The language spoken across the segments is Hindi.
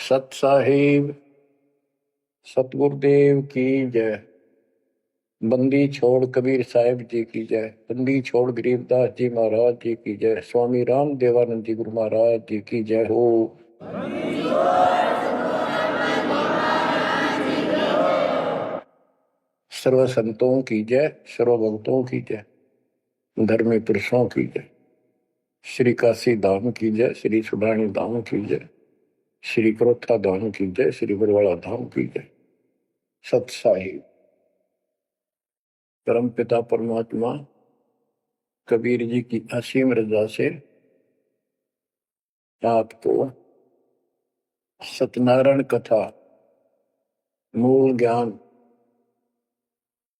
सत साहिब सतगुरुदेव की जय। बंदी छोड़ कबीर साहिब जी की जय। बंदी छोड़ गरीबदास जी महाराज जी की जय। स्वामी राम देवानंद जी गुरु महाराज जी की जय हो। सर्व संतों की जय, सर्व भक्तों की जय, धर्मी पुरुषों की जय। श्री काशी धाम की जय, श्री सुडानी धाम की जय, श्री क्रोथा धाम की जय, श्री बरवाड़ा धाम की जय। सत साहिब परम पिता परमात्मा कबीर जी की असीम रजा से आपको सत्यनारायण कथा मूल ज्ञान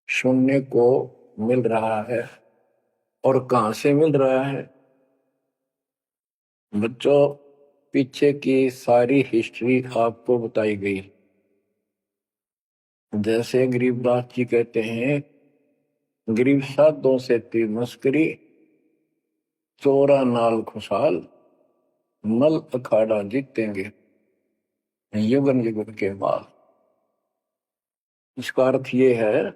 सुनने को मिल रहा है। और कहां से मिल रहा है बच्चों? पीछे की सारी हिस्ट्री आपको बताई गई। जैसे गरीबदास जी कहते हैं, गरीब साधों से तीर मस्करी, चोरा नाल खुशहाल, मल अखाड़ा जीतेंगे युगन युगन के बाद। इसका अर्थ ये है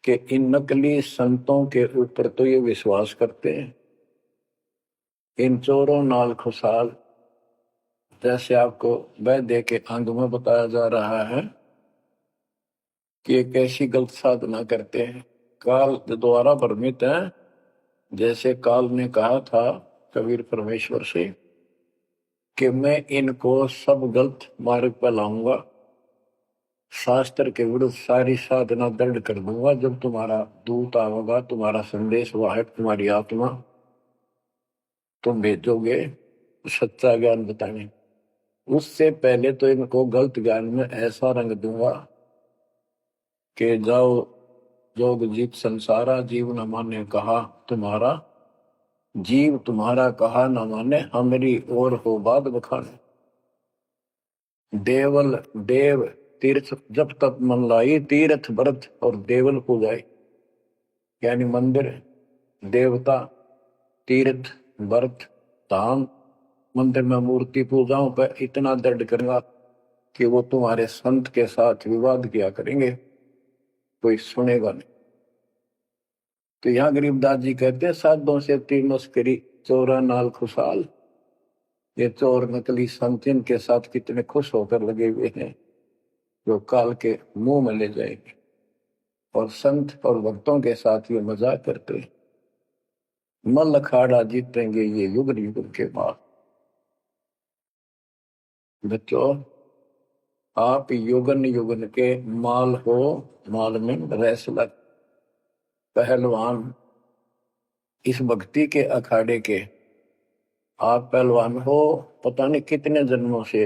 कि इन नकली संतों के ऊपर तो ये विश्वास करते हैं, इन चोरों नाल खुशहाल, जैसे आपको वैद्य के अंग में बताया जा रहा है कि एक ऐसी गलत साधना करते हैं, काल द्वारा भ्रमित है। जैसे काल ने कहा था कबीर परमेश्वर से कि मैं इनको सब गलत मार्ग पर लाऊंगा, शास्त्र के विरुद्ध सारी साधना दृढ़ कर दूंगा। जब तुम्हारा दूत आवेगा, तुम्हारा संदेश वाहक, तुम्हारी आत्मा, तुम भेजोगे सच्चा ज्ञान बताने, उससे पहले तो इनको गलत ज्ञान में ऐसा रंग दूंगा कि जाओ जोग जीत संसारा, जीव न माने कहा तुम्हारा, जीव तुम्हारा कहा न माने, हमारी ओर हो बाद बखाने। देवल देव तीर्थ जब तक मन लाई, तीर्थ व्रत और देवल पूजाई। यानी मंदिर, देवता, तीर्थ, व्रत, धाम, मंदिर में मूर्ति पूजाओं पर इतना दृढ़ करूंगा कि वो तुम्हारे संत के साथ विवाद किया करेंगे, कोई सुनेगा नहीं। तो यहाँ गरीबदास जी कहते हैं, साधों से तीर मस्करी, चोरा नाल खुशहाल। ये चोर नकली संत इनके साथ कितने खुश होकर लगे हुए हैं, जो काल के मुंह में ले जाएंगे। और संत और भक्तों के साथ ये मजाक करते हैं। मल अखाड़ा जीतेंगे ये युग युग के बाद। बच्चों, आप युगन युगन के माल हो, माल में रेसलर, पहलवान, इस भक्ति के अखाड़े के आप पहलवान हो। पता नहीं कितने जन्मों से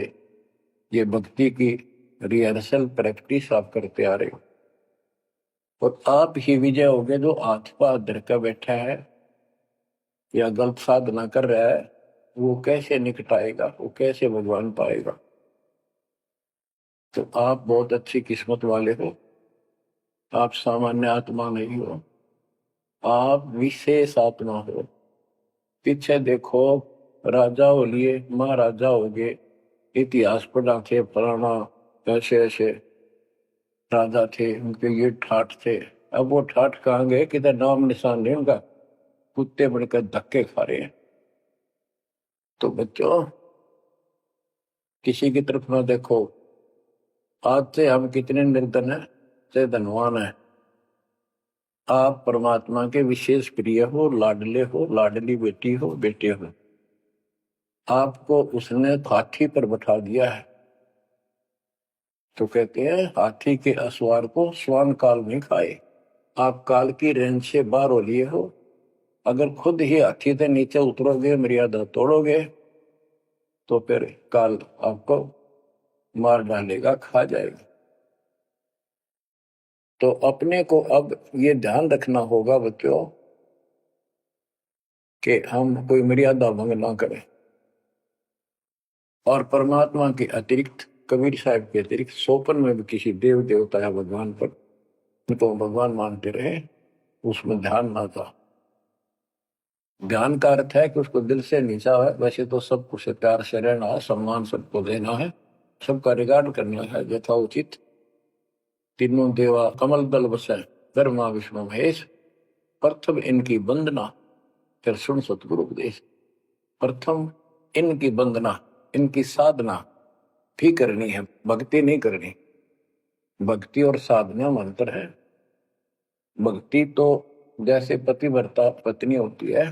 ये भक्ति की रिहर्सल प्रैक्टिस आप करते आ रहे हो, और आप ही विजय होगे। जो हाथ पर धर कर बैठा है या गलत साधना कर रहा है, वो कैसे निकटाएगा, वो कैसे भगवान पाएगा? तो आप बहुत अच्छी किस्मत वाले हो। आप सामान्य आत्मा नहीं हो, आप विशेष आत्मा हो। पीछे देखो, राजा हो लिए, महाराजा हो गए, इतिहास पढ़ा के फलाना ऐसे ऐसे राजा थे, उनके ये ठाठ थे। अब वो ठाठ कहाँ गए? किधर नाम निशान नहीं उनका, कुत्ते बनकर धक्के खा रहे हैं। तो बच्चों, किसी की तरफ ना देखो। आज से हम कितने निर्धन है से धनवान है। आप परमात्मा के विशेष प्रिय हो, लाडले हो, लाडली बेटी हो, बेटे हो। आपको उसने हाथी पर बैठा दिया है। तो कहते हैं, हाथी के असवार को स्वान काल नहीं खाए। आप काल की रेंज से बाहर हो लिए हो। अगर खुद ही हाथी से नीचे उतरोगे, मर्यादा तोड़ोगे, तो फिर काल आपको मार डालेगा, खा जाएगा। तो अपने को अब ये ध्यान रखना होगा बच्चों कि हम कोई मर्यादा भंग ना करें। और परमात्मा के अतिरिक्त, कबीर साहब के अतिरिक्त सोपन में भी किसी देव देवता या भगवान पर तो भगवान मानते रहे, उसमें ध्यान ना था। ध्यान का अर्थ है कि उसको दिल से नीचा है। वैसे तो सब कुछ प्यार से रहना है, सम्मान सबको देना है, सबका रिगार्ड करना है यथाउचित। तीनों देवा कमल दल बसे, ब्रह्मा विष्णु महेश, प्रथम इनकी वंदना, फिर सुन सतगुरु उपदेश। प्रथम इनकी वंदना, इनकी साधना भी करनी है, भक्ति नहीं करनी। भक्ति और साधना में अंतर है। भक्ति तो जैसे पतिव्रता पत्नी होती है,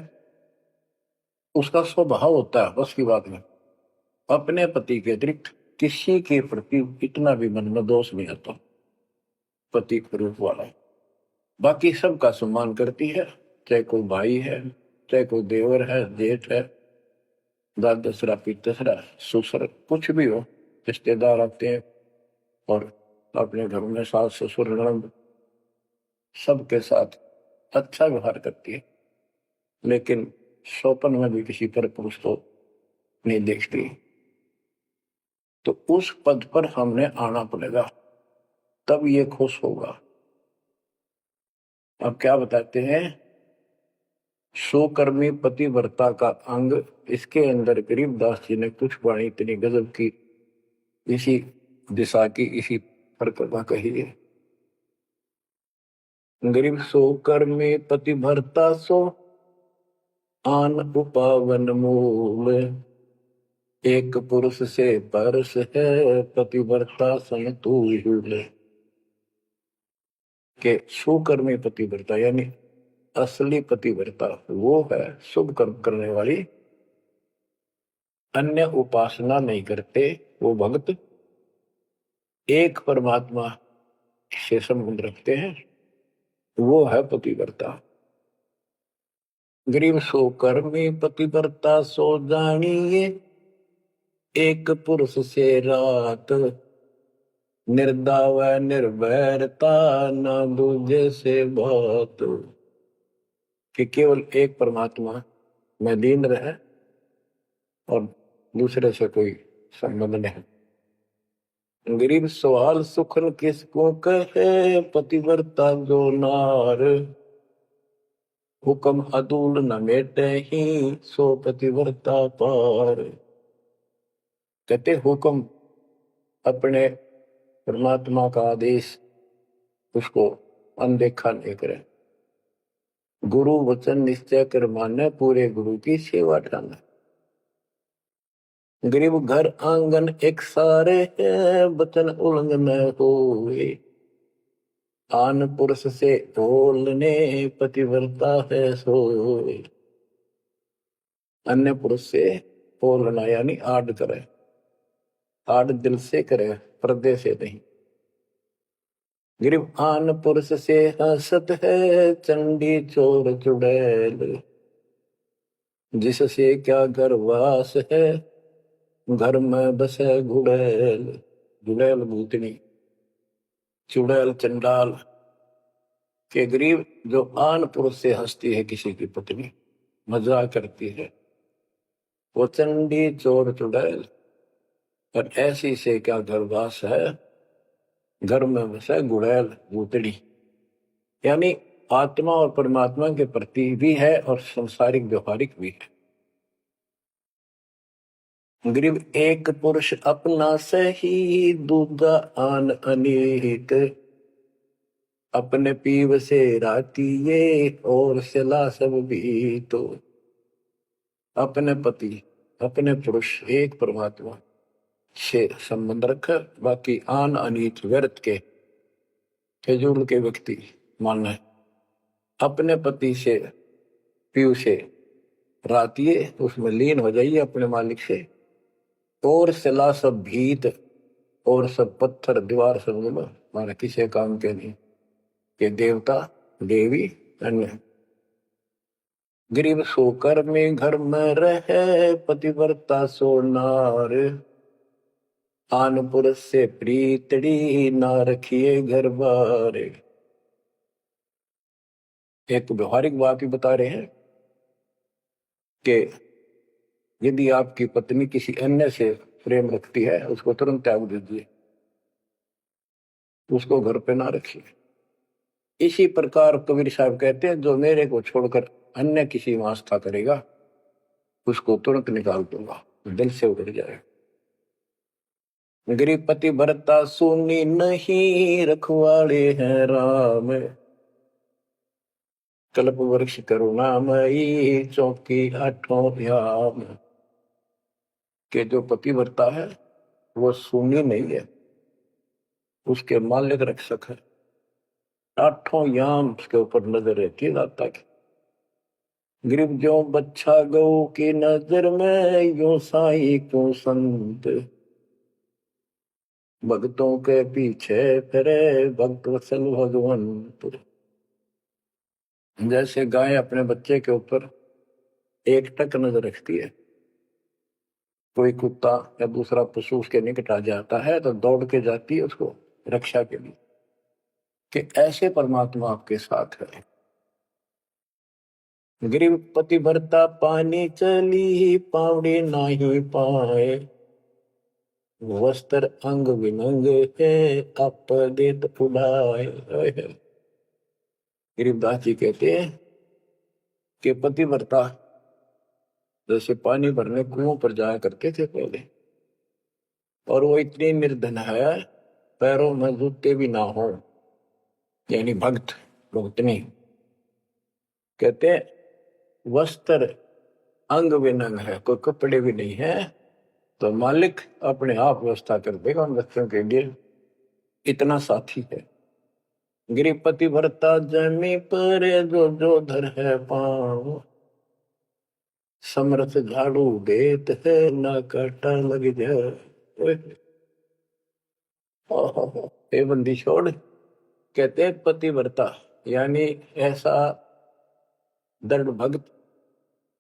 उसका स्वभाव होता है बस की बात में, अपने पति के अतिरिक्त किसी के प्रति इतना भी मन में दोष नहीं आता। पति के रूप वाला बाकी सबका सम्मान करती है, चाहे कोई भाई है, चाहे कोई देवर है, जेठ है, दादसरा पितसरा ससुर कुछ भी हो, रिश्तेदार आते हैं और अपने घर में सास ससुर ननद सबके साथ अच्छा व्यवहार करती है। लेकिन स्वप्न में भी किसी पर पुरुष को नहीं देखती। तो उस पद पर हमने आना पड़ेगा, तब ये खुश होगा। अब क्या बताते हैं, सोकर्मी पतिव्रता का अंग, इसके अंदर गरीबदास जी ने कुछ वाणी इतनी गजब की इसी दिशा की इसी प्रकल्पना कही है। गरीब सोकर्मी पतिव्रता सो आन उपावन मूल, एक पुरुष से परस है पतिव्रता समतुल्य। के सुकर्मी पतिव्रता यानी असली पतिव्रता वो है शुभ कर्म करने वाली, अन्य उपासना नहीं करते वो भक्त, एक परमात्मा से संबंध रखते हैं, वो है पतिव्रता। गरीब सो कर्मी पतिव्रता सो जानिए, एक पुरुष से रात, निर्दाव निर्भरता न दूजे से बात। कि केवल एक परमात्मा में लीन रहे और दूसरे से कोई संबंध नहीं। गरीब सवाल सुखन किसको कहे, पतिव्रता जो नार, हुक्म अदूल न मेटे ही सो पतिव्रता पार। कहते हुक्म अपने परमात्मा का आदेश उसको अनदेखा नहीं करे, गुरु वचन निश्चय कर माने, पूरे गुरु की सेवा ठाने। गरीब घर आंगन एक सारे है, वचन उल्लंघन होए, आन पुरुष से बोलने पतिव्रता है सोए। अन्य पुरुष से बोलना यानी आड़ करे, आड़ दिल से करे, पर्दे से नहीं। गरीब आन पुरुष से हंसत है, चंडी चोर चुड़ैल, जिससे क्या घर वास है, घर में बसे गुड़ैल। गुड़ैल भूतनी, चुड़ैल चंडाल। के गरीब जो आन पुरुष से हंसती है किसी की पत्नी, मजाक करती है, वो चंडी चोर चुड़ैल, और ऐसी से क्या घरवास है, घर में बसे गुड़ैल भूतड़ी। यानी आत्मा और परमात्मा के प्रति भी है और संसारिक व्यवहारिक भी है। गरीब एक पुरुष अपना सही, दूजा आन अनेक, अपने पीव से रातिये और सला सब भी। तो अपने पति अपने पुरुष एक परमात्मा से संबंध रखकर बाकी आन अनीत व्यर्थ के फिजूल के व्यक्ति मानना है। अपने पति से पीव से रातिये उसमें लीन हो जाइए अपने मालिक से, और सला सब भीत और सब पत्थर दीवार सब माना किसी काम के नहीं, के देवता देवी अन्य। गरीब सोकर में घर में रहे, पतिव्रता सो नार, आन पुरुष से प्रीतड़ी ना रखिए घर बार। एक व्यवहारिक बात भी बता रहे हैं कि यदि आपकी पत्नी किसी अन्य से प्रेम रखती है, उसको तुरंत त्याग दीजिए, उसको घर पे ना रखिए। इसी प्रकार कबीर साहब कहते हैं, जो मेरे को छोड़कर अन्य किसी में आस्था करेगा उसको तुरंत निकाल दूंगा, दिल से उतर जाए। गृहपति भरता सुनी नहीं, रखवाले हैं राम, कल्प वृक्ष करुणामयी, चौकी आठों ध्यान। के जो पति भरता है वो सुनी नहीं है, उसके मालिक रक्षक है, आठों याम उसके ऊपर नजर रहती है दाता की। गरीब जो बच्चा गौ की नजर में, यो साई को संत, भक्तों के पीछे फिरे भक्त वत्सल भगवंत। जैसे गाय अपने बच्चे के ऊपर एक टक नजर रखती है, कोई कुत्ता या दूसरा पशु उसके निकट आ जाता है तो दौड़ के जाती है उसको रक्षा के लिए, कि ऐसे परमात्मा आपके साथ है। गरीब पति भरता पानी चली, पावड़ी नाही पाए, वस्त्र अंग विनंग है, आप देत उड़ाए। गरीबदास जी कहते हैं कि पति भरता जैसे पानी भरने कुओं पर जाया करते थे पहले, और वो इतनी निर्धन है पैरों में जूते भी ना हो, यानी भक्त भक्तनी। कहते वस्त्र अंग विनंग है, कोई कपड़े भी नहीं है, तो मालिक अपने आप व्यवस्था कर देगा उन बच्चों के लिए, इतना साथी है। गृहपति भरता जमी पर जो जो धर है पाँव, समर्थ झाड़ू देत है ना काटा लग जाए। हे बंदी छोड़, कहते पतिव्रता यानी ऐसा दृढ़ भक्त,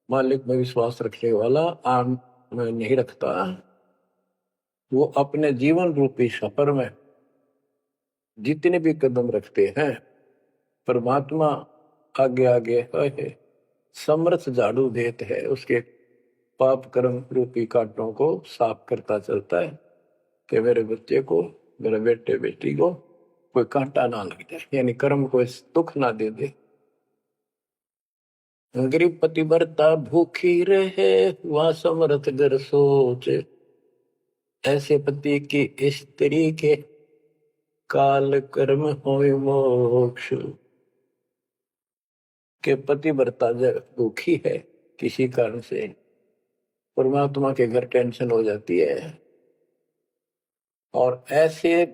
मालिक में विश्वास रखने वाला, आम में नहीं रखता, वो अपने जीवन रूपी सफर में जितने भी कदम रखते हैं परमात्मा आगे आगे है, समर्थ झाड़ू देते है, उसके पाप कर्म रूपी कांटों को साफ करता चलता है कि मेरे बच्चे को, मेरे बेटे बेटी को कोई कांटा ना लग जाए, यानी कर्म को दुख ना दे दे। गरीब पतिव्रता भूखी रहे, वह समर्थ घर सोच, ऐसे पति की स्त्री के काल कर्म होय मोक्ष। के पतिव्रता जब दुखी है किसी कारण से, परमात्मा के घर टेंशन हो जाती है, और ऐसे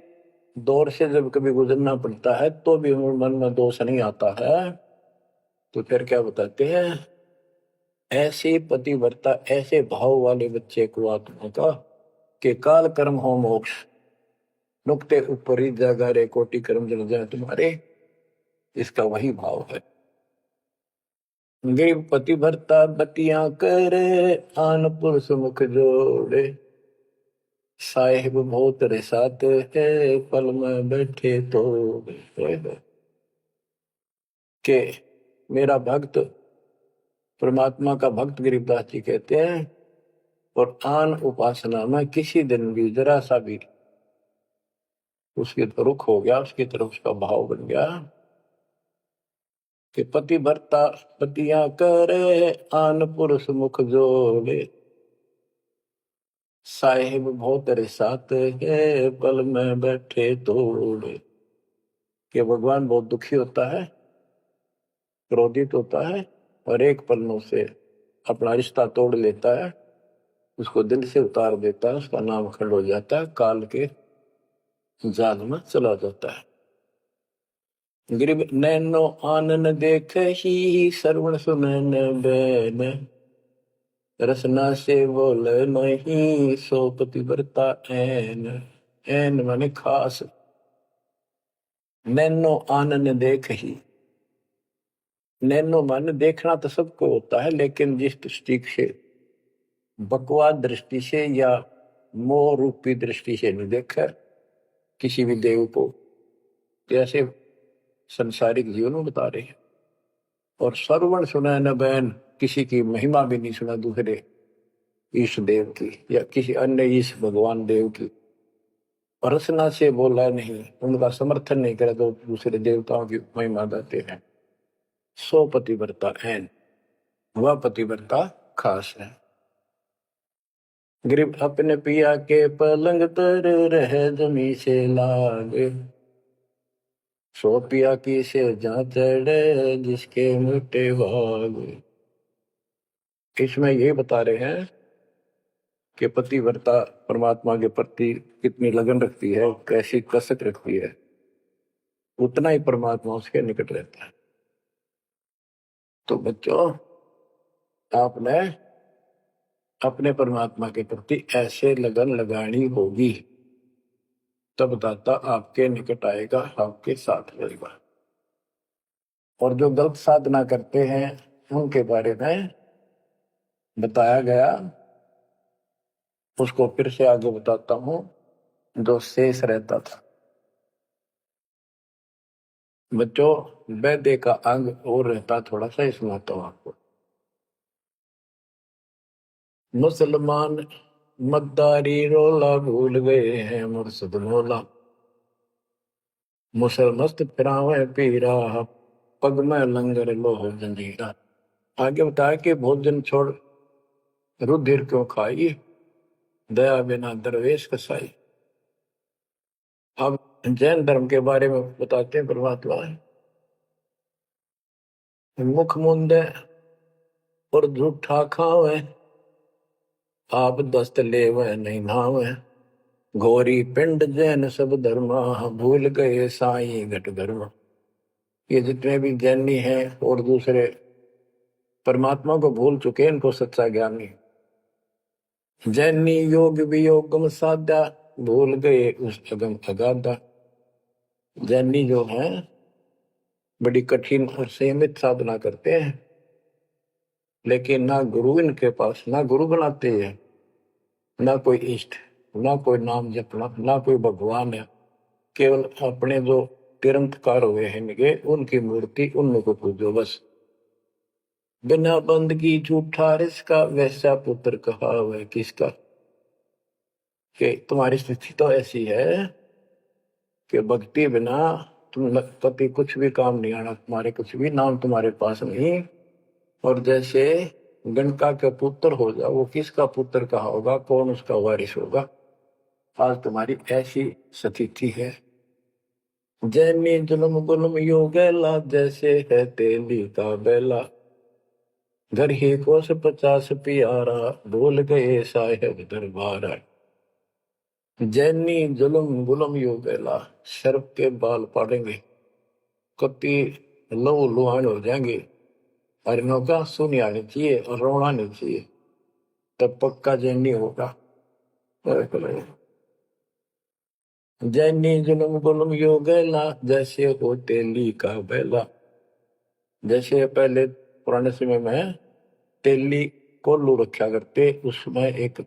दौर से जब कभी गुजरना पड़ता है तो भी मन में दोष नहीं आता है, तो फिर क्या बताते हैं, ऐसे पतिव्रता ऐसे भाव वाले बच्चे को आत्मा का कि काल कर्म हो मोक्ष, नुक्ते ऊपर ही जागा रे कोटि कर्म जल जाए तुम्हारे, इसका वही भाव है। गरीब पतिव्रता बतियां करे, आन पुरुष मुख जोड़े, साहेब बहुत रिसाते है, पल में बैठे तो के मेरा भक्त, परमात्मा का भक्त गरीबदास जी कहते हैं, और आन उपासना में किसी दिन भी जरा सा भी उसकी रुख हो गया, उसकी तरफ उसका भाव बन गया कि पतिव्रता पतियां करे, आन पुरुष मुख जोड़े, साहेब बहुत रिसाते है, पल में बैठे तोड़े। कि भगवान बहुत दुखी होता है, क्रोधित होता है, और एक पन्नों से अपना रिश्ता तोड़ लेता है, उसको दिल से उतार देता है, उसका नाम खंड हो जाता है, काल के जाल में चला जाता है। गरीब नैनो आनन देख ही, श्रवण सुनन बैन, रसना से बोल नहीं, सो पतिव्रता ऐन। ऐन माने खास, नैनो आनन देख ही, नैनो माने देखना तो सबको होता है, लेकिन जिस दृष्टि से बकवाद दृष्टि से या मोह रूपी दृष्टि से नहीं देखा किसी भी देव को, जैसे संसारिक जीवन में बता रहे हैं। और श्रवण सुना न बैन, किसी की महिमा भी नहीं सुना दूसरे ईश देव की या किसी अन्य ईश भगवान देव की, और रसना से बोला नहीं, उनका समर्थन नहीं करे तो दूसरे देवताओं की महिमा गाते हैं। सो पतिव्रता ऐन, वह पतिव्रता खास है। गरीब अपने पिया के पलंग तर रह जमी से लाग, सो पिया की से जा चढ़े जिसके मोटे भाग। इसमें ये बता रहे हैं कि पतिव्रता परमात्मा के प्रति कितनी लगन रखती है, कैसी कसक रखती है, उतना ही परमात्मा उसके निकट रहता है। तो बच्चों, आपने अपने परमात्मा के प्रति ऐसे लगन लगानी होगी, तब दाता आपके निकट आएगा, आपके साथ रहेगा। और जो गलत साधना करते हैं उनके बारे में बताया गया, उसको फिर से आगे बताता हूं। जो शेष रहता था बच्चों, वैद्य का अंग और रहता थोड़ा सा, इसमें आता हूं आपको। मुसलमान मद्दारी रोला भूल गए हैं मुर्शद मौला, मुसलमस्त फिरावे पीरा पग में लंगर लोह जंजीरा। आगे बताया कि भोजन छोड़ रुधिर क्यों खाई, दया बिना दरवेश कसाई। अब जैन धर्म के बारे में बताते हैं परमात्मा। मुख मुंदे और झूठा खावे, आप दस्त लेवे नहीं नावे, घोरी पिंड जैन सब धर्मा, भूल गए साई घट धर्मा। ये जितने भी ज्ञानी हैं और दूसरे परमात्मा को भूल चुके, इनको सच्चा ज्ञान नहीं। जैनी योग वियोगम साधा, भूल गए उस अगम अगाधा। जैनी जो है बड़ी कठिन और सीमित साधना करते हैं, लेकिन ना गुरु इनके पास, ना गुरु बनाते हैं, ना कोई इष्ट, ना कोई नाम जपना, ना कोई भगवान है। केवल अपने जो तिरंतकार हुए हैं इनके, उनकी मूर्ति, उनको पूजो बस। बिना बंदगी झूठा रिसका, वैसा पुत्र कहा वह किसका। कि तुम्हारी स्थिति तो ऐसी है कि भक्ति बिना तुम कभी कुछ भी काम नहीं आना, तुम्हारे कुछ भी नाम तुम्हारे पास नहीं। और जैसे गणका के पुत्र हो जाओ, वो किसका पुत्र कहा होगा, कौन उसका वारिस होगा। आज तुम्हारी ऐसी स्थिति है। जैनी जुल्म गुलम यो गैला, जैसे है तेली का बेला, घर ही कोस 50 प्यारा, भूल गए साहेब दरबारा। जैनी जुल्म गुलम यो गैला, सर्प के बाल पाड़ेंगे, कति लहू लुहान हो जाएंगे, हरिणों का सुनी आनी चाहिए और रोना नहीं चाहिए, तब पक्का जैनी होगा। जैनी जुल्म गुलम यो गैला, जैसे हो तेली का बेला। जैसे पहले पुराने समय में तेली कोल्लू रखा करते, उसमें एक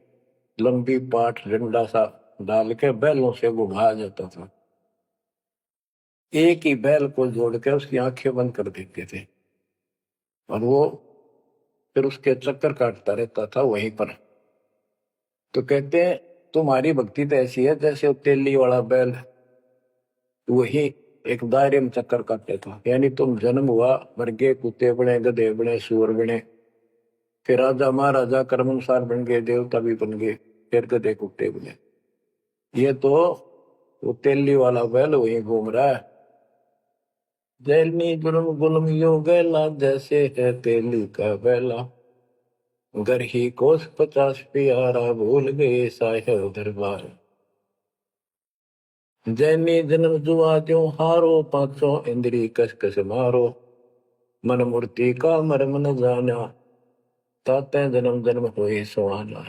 लंबी पाठ डंडा सा डाल के बैलों से घुमाया जाता था। एक ही बैल को जोड़ के उसकी आंखें बंद कर देते थे और वो फिर उसके चक्कर काटता रहता था वहीं पर। तो कहते हैं तुम्हारी भक्ति तो ऐसी है जैसे वो तेली वाला बैल वही एक दायरे में चक्कर काटता था। यानी तुम जन्म हुआ, मर गए, कुत्ते बने, गधे बने, सुअर बने, फिर राजा महाराजा कर्मानुसार बन गए, देवता भी बन गए, फिर गधे कुत्ते बने। ये तो वो तेली वाला बैल वही घूम रहा है। जैनी गुलम गुलम यो गैला, जैसे है तेली का बैला, घर ही कोस 50 प्यारा, भूल गए साहेब दरबार। जैनी जन्म जुआ त्यों हारो, पांचों इंद्री कस कस मारो, मन मूर्ति का मर्म न जाना, ताते जन्म जन्म हुए सुहाना।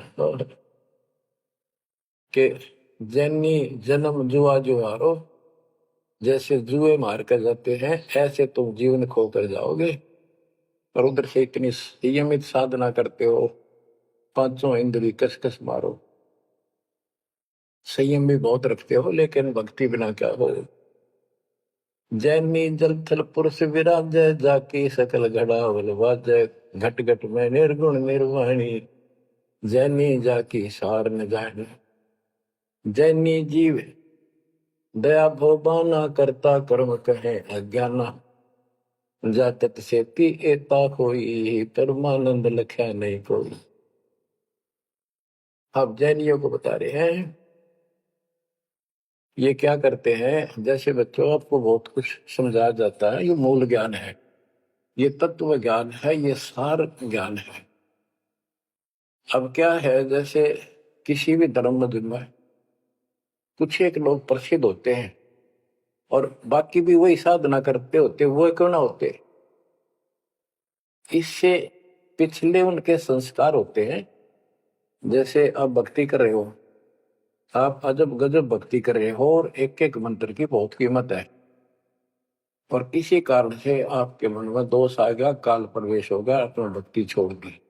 के जैनी जन्म जुआ जुआरो, जैसे जुए मार कर जाते हैं ऐसे तुम जीवन खो कर जाओगे। और उधर से इतनी संयमित साधना करते हो, पांचों इंद्री कस कस मारो, संयम भी बहुत रखते हो, लेकिन भक्ति बिना क्या हो। जैनी जल थल पुरुष विराजय, जाकी सकल घड़ावल वाजय, घट घट में निर्गुण निर्वाणी, जैनी जाकी सार न जानी। जैनी जीव दया भोबाना, करता कर्म कहे अज्ञाना, जातत सेती एता कोई, परमानंद लख्या नहीं कोई। अब जैनियों को बता रहे हैं, ये क्या करते हैं, जैसे बच्चों आपको बहुत कुछ समझाया जाता है, ये मूल ज्ञान है, ये तत्व ज्ञान है, ये सार ज्ञान है। अब क्या है, जैसे किसी भी धर्म मत में कुछ एक लोग प्रसिद्ध होते हैं और बाकी भी वही साधना करते होते, वो क्यों ना होते, इससे पिछले उनके संस्कार होते हैं। जैसे आप भक्ति कर रहे हो, आप अजब गजब भक्ति कर रहे हो और एक एक मंत्र की बहुत कीमत है, और किसी कारण से आपके मन में दोष आ गया, काल प्रवेश होगा, अपना भक्ति छोड़ दी,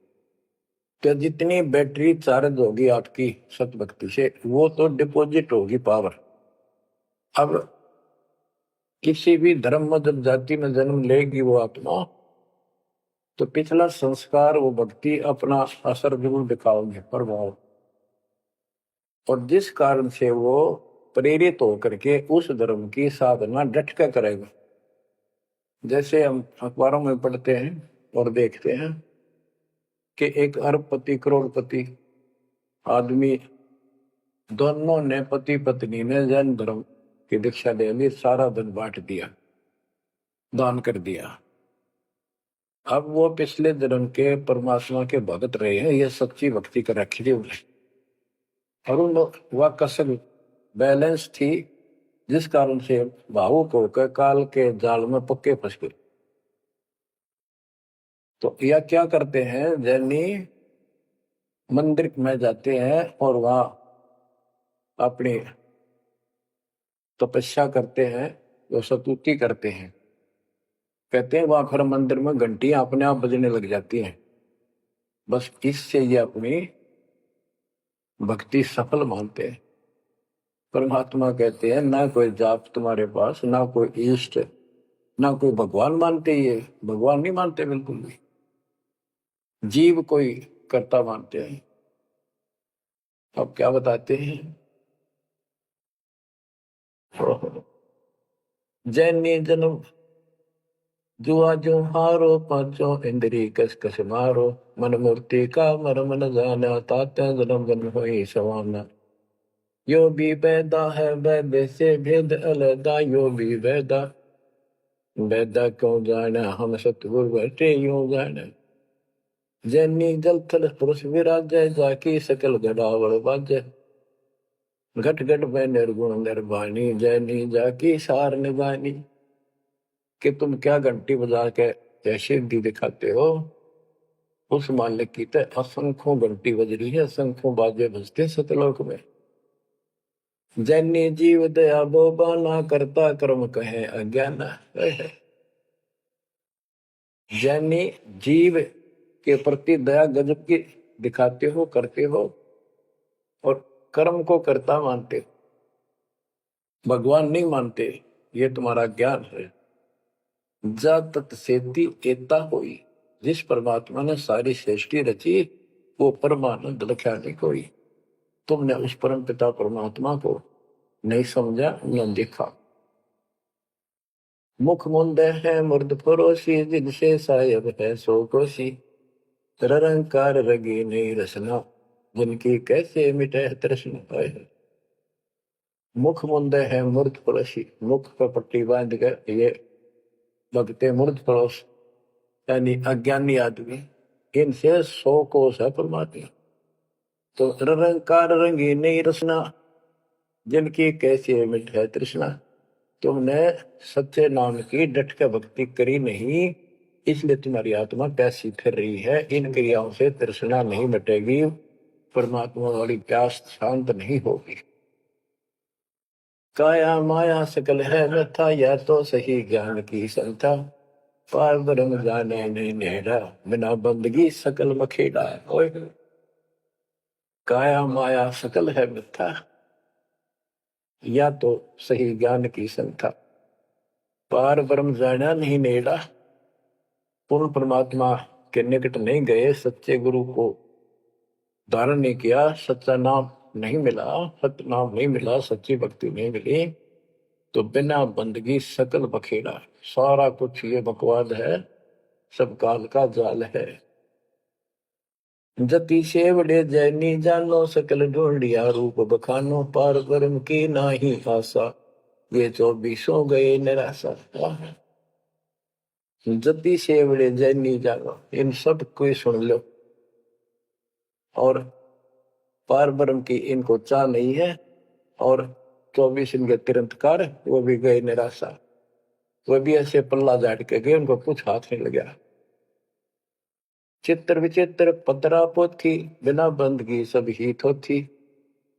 तो जितनी बैटरी चार्ज होगी आपकी सत भक्ति से, वो तो डिपॉजिट होगी पावर। अब किसी भी धर्म मत जाति में जन्म लेगी वो आत्मा, तो पिछला संस्कार वो भक्ति अपना असर जरूर दिखाओगे, प्रभाव, और जिस कारण से वो प्रेरित होकर के उस धर्म की साधना डट कर करेगा। जैसे हम अखबारों में पढ़ते हैं और देखते हैं कि एक अरबपति करोड़पति आदमी, दोनों ने पति पत्नी ने जैन धर्म की दीक्षा ले ली, सारा धन बांट दिया, दान कर दिया। अब वो पिछले जन्म के परमात्मा के भगत रहे हैं, ये सच्ची भक्ति कर रखी थी उन्हें, और उन वह कसर बैलेंस थी, जिस कारण से भावुक होकर काल के जाल में पक्के फंस गए। तो यह क्या करते हैं, जैनी मंदिर में जाते हैं और वहां अपनी तपस्या करते हैं, जो स्तुति करते हैं, कहते हैं वहां फिर मंदिर में घंटियां अपने आप बजने लग जाती हैं। बस इससे ये अपनी भक्ति सफल मानते हैं। परमात्मा कहते हैं ना कोई जाप तुम्हारे पास, ना कोई इष्ट, ना कोई भगवान मानते, ये भगवान नहीं मानते बिल्कुल भी, जीव कोई कर्ता मानते हैं। अब क्या बताते हैं, जैनी जन्म जुआ जो हारो, पांचों इंद्री कस कस मारो, मन मूर्ति का मरम न जाना, तात्या जन्म जन्म होई सवाना। यो भी वैदा है वैद से भेद अलदा, यो भी वैदा वैदा क्यों जाना, हम सतगुरु बैठे यूं जाना। जैनी जल थल पुरुष विराजय, जाकी सकल गड़ावड़ बाजय, घट घट में निर्गुण निर्वाणी, जैनी जाकी सार निभानी। कि तुम क्या घंटी बजा के जैसे दी दिखाते हो, उस मालिक की तो असंख्यों घंटी बज रही है, असंख्यों बाजे बजते सतलोक में। जैनी जीव दया बोबा, ना करता कर्म कहे अज्ञान। जैनी जीव के प्रति दया गजब की दिखाते हो, करते हो, और कर्म को कर्ता मानते हो, भगवान नहीं मानते, ये तुम्हारा ज्ञान है। जा तत्सेती एता होई, जिस परमात्मा ने सारी सृष्टि रची, वो परमानंद लख्या नहीं कोई। तुमने उस परम पिता परमात्मा को नहीं समझा, न देखा। मुख मुंद है मुर्द परोसी, जिनसे सायब है सो कोसी, तरंकार रगी नहीं रसना, जिनकी कैसे मिटे तृष्णा पाए। मुख मुंद है मूर्ध पड़ोसी, मुख पर पट्टी बांध कर ये भगते मूर्ध पड़ोस, यानी अज्ञानी आदमी, इनसे 100 कोस है परमात्मा। तो रंकार रंगी नहीं रसना, जिनकी कैसी मिट है तृष्णा। तुमने सच्चे नाम की डट के भक्ति करी नहीं, इसलिए तुम्हारी आत्मा प्यासी फिर रही है। इन क्रियाओं से तृष्णा नहीं मिटेगी, परमात्मा वाली प्यास शांत नहीं होगी। काया माया सकल है व्यथा, यह तो सही ज्ञान की संथा, पार ब्रह्म जाने नहीं नेड़ा, बिना बंदगी सकल मखेड़ा। काया माया सकल है मिथ्या, या तो सही ज्ञान की संथा, पार ब्रह्म जाना नहीं नेड़ा, पूर्ण परमात्मा के निकट नहीं गए, सच्चे गुरु को धारण नहीं किया, सच्चा नाम नहीं मिला, सत्य नाम नहीं मिला, सच्ची भक्ति नहीं मिली, तो बिना बंदगी सकल बखेड़ा। सारा कुछ ये बकवाद है, सब काल का जाल है। जति सेवड़े जैनी जानो, सकल ढूंढिया रूप बखानो, पार ब्रह्म की नाही आशा, ये 24 गए निराशा। जति सेवड़े जैनी जानो, इन सब को सुन लो, और पार ब्रह्म की इनको चाह नहीं है, और 24 इनके तिरंतकार वो भी गए निराशा। वो भी ऐसे पल्ला झाड़ के गए, उनको कुछ हाथ नहीं लगा। चित्र विचित्र पतरा पोथी, बिना बंदगी सब ही थोथी,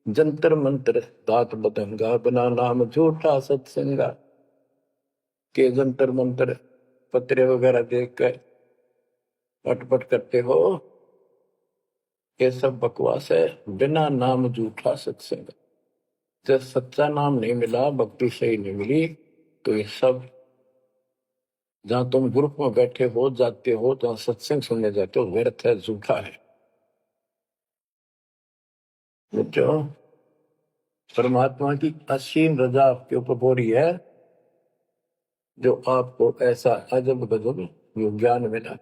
जंतर मंत्र दात बदंगा, बिना नाम झूठा सत्संगा। के जंतर मंत्र पत्रे वगैरह देख कर अटपट करते हो, ये सब बकवास है। बिना नाम झूठा सत्संग, जब सच्चा नाम नहीं मिला, भक्ति सही नहीं मिली, तो ये सब, जहां तुम ग्रुप में बैठे हो, जाते हो, जहां सत्संग सुनने जाते हो, व्यर्थ है, झूठा है। जो परमात्मा की असीम रजा आपके ऊपर हो रही है, जो आपको ऐसा अजब गजब योग ज्ञान मिला।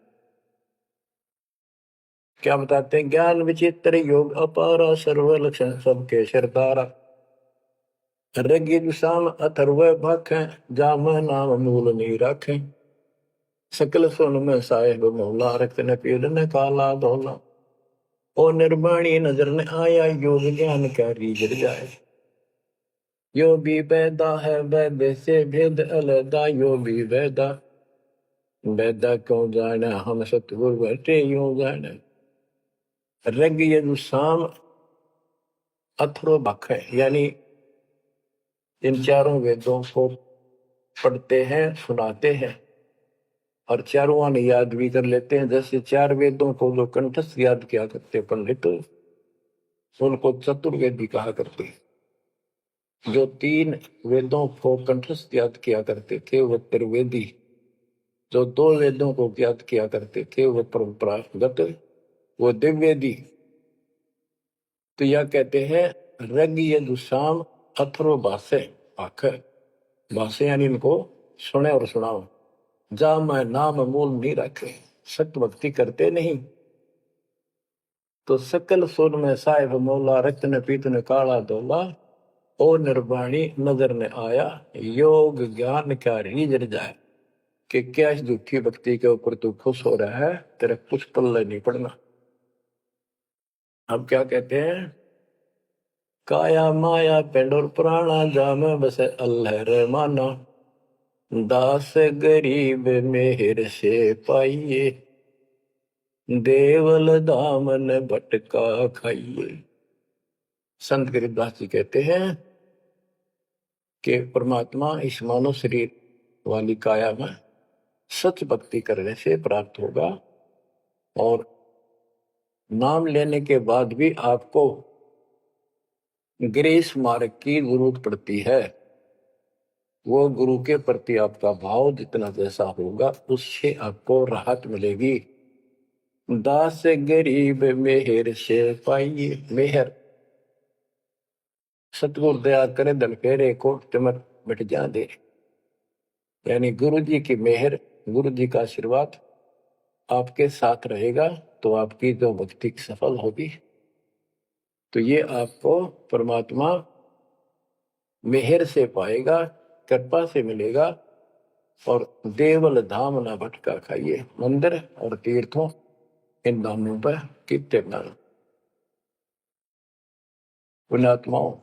क्या बताते हैं? ज्ञान विचित्र योग अपारा, सर्व लक्षण सबके सरदारा, ऋग्यजुषाम अथर्व भाखें, जाम नाम मूल नहीं राखें, सकल सुन में साहेब मौला, रक्त न पीड़ न काला धोला, ओ निर्वाणी नजर न आया, योग ज्ञान का रीझ जाए। यो भी वैदा है, वैद से भेद अलदा, यो भी वैदा, वैदा क्यों जाने, हम सतगुरु बैठे यूं जाने। ऋग यजुसाम अथर्व भाख है, यानी इन चारों वेदों को पढ़ते हैं, सुनाते हैं, और चारों आने याद भी कर लेते हैं। जैसे 4 वेदों को जो कंठस्थ याद किया करते पंडित, उनको चतुर्वेदी कहा करते। जो 3 वेदों को कंठस्थ याद किया करते थे वो त्रिवेदी, जो 2 वेदों को याद किया करते थे वो परंपरागत, वो दिव्यवेदी। तो यह कहते हैं ऋग यजुसाम अथर्व भाषे, भाख भाषे, यानी इनको सुने और सुनाओ। जा मैं नाम मूल नहीं रखे, सत्य भक्ति करते नहीं, तो सकल सुर में साहिब मौला, रत्न पीतन काला धोला, ओ निर्वाणी नजर ने आया, योग ज्ञान क्या रीझ जाए। कि क्या इस झूठी भक्ति के ऊपर तू खुश हो रहा है, तेरे कुछ पल्ले नहीं पड़ना। अब क्या कहते हैं? काया माया पेंडोर पुराना, जाम बस अल्लाह रहमाना, दास गरीब मेहर से पाइए, देवल दामन भटका खाइए। संत गरीबदास जी कहते हैं कि परमात्मा इस मानव शरीर वाली काया में सच भक्ति करने से प्राप्त होगा, और नाम लेने के बाद भी आपको ग्रेस मार्ग की जरूरत पड़ती है। वो गुरु के प्रति आपका भाव जितना जैसा होगा, उससे आपको राहत मिलेगी। दास गरीब मेहर से पाइए, मेहर सतगुरु दया करे, दल फेरे को तिमर मिट जा दे, यानी गुरु जी की मेहर, गुरु जी का आशीर्वाद आपके साथ रहेगा, तो आपकी जो भक्ति सफल होगी। तो ये आपको परमात्मा मेहर से पाएगा, कृपा से मिलेगा। और देवल धाम ना भटका खाइए, मंदिर और तीर्थों इन धामों पर कितने न पुण्यात्माओं,